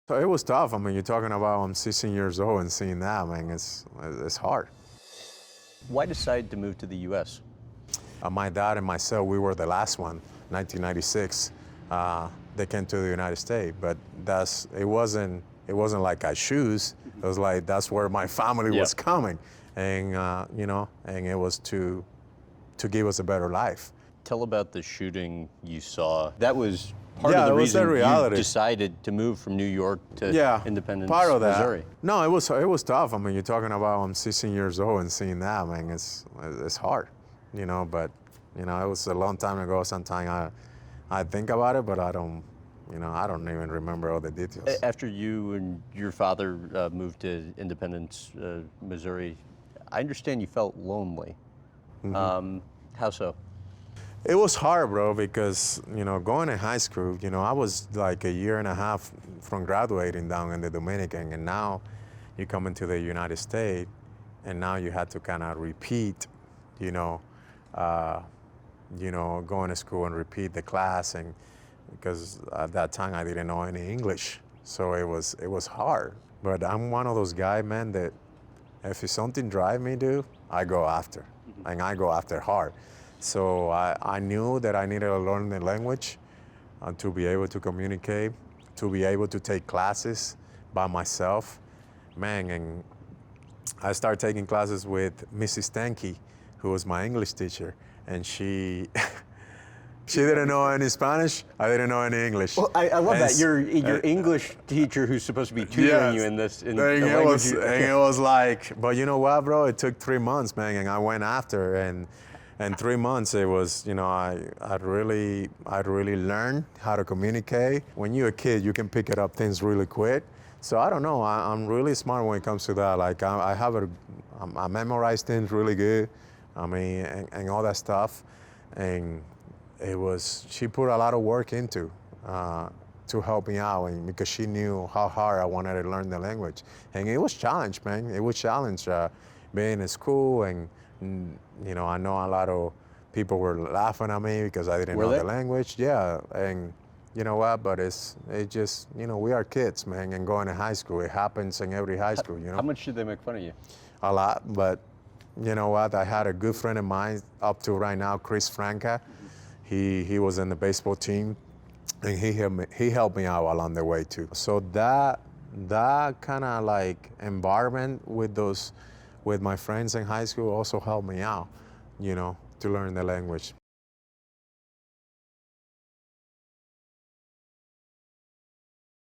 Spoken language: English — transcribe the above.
So it was tough. I mean, you're talking about I'm 16 years old and seeing that, man, it's hard. Why decide to move to the U.S.? My dad and myself, we were the last one, 1996. They came to the United States, but it wasn't like I choose. It was like that's where my family was coming, and and it was to give us a better life. Tell about the shooting you saw. That was part of the it was reason the reality. you decided to move from New York to Independence, part of that. Missouri. No, it was tough. I mean, you're talking about I'm 16 years old and seeing that, man, it's hard, But it was a long time ago. Sometimes I think about it, but I don't even remember all the details. After you and your father moved to Independence, Missouri, I understand you felt lonely. Mm-hmm. How so? It was hard, bro, because, going to high school, I was like a year and a half from graduating down in the Dominican, and now you come into the United States, and now you had to kind of repeat, going to school and repeat the class, and because at that time I didn't know any English, so it was hard. But I'm one of those guys, man, that if something drive me, dude, I go after, and I go after hard. So I knew that I needed to learn the language to be able to communicate, to be able to take classes by myself, man. And I started taking classes with Mrs. Stanky, who was my English teacher, and she didn't know any Spanish. I didn't know any English. Well, I love that your English teacher, who's supposed to be tutoring you in this. In the language it was like, but you know what, bro? It took 3 months, man, and I went after and. And 3 months, it was, I'd really learned how to communicate. When you're a kid, you can pick it up things really quick. So I don't know, I'm really smart when it comes to that. Like I memorize things really good. I mean, and all that stuff. And she put a lot of work into to help me out, and because she knew how hard I wanted to learn the language. And it was challenge, man. It was challenge being in school, and I know a lot of people were laughing at me because I didn't know the language. Yeah, and you know what? But it just, we are kids, man, and going to high school. It happens in every high school, How much did they make fun of you? A lot, but you know what? I had a good friend of mine up to right now, Chris Franca. He was in the baseball team, and he helped me out along the way too. So that kind of like environment with my friends in high school also helped me out, to learn the language.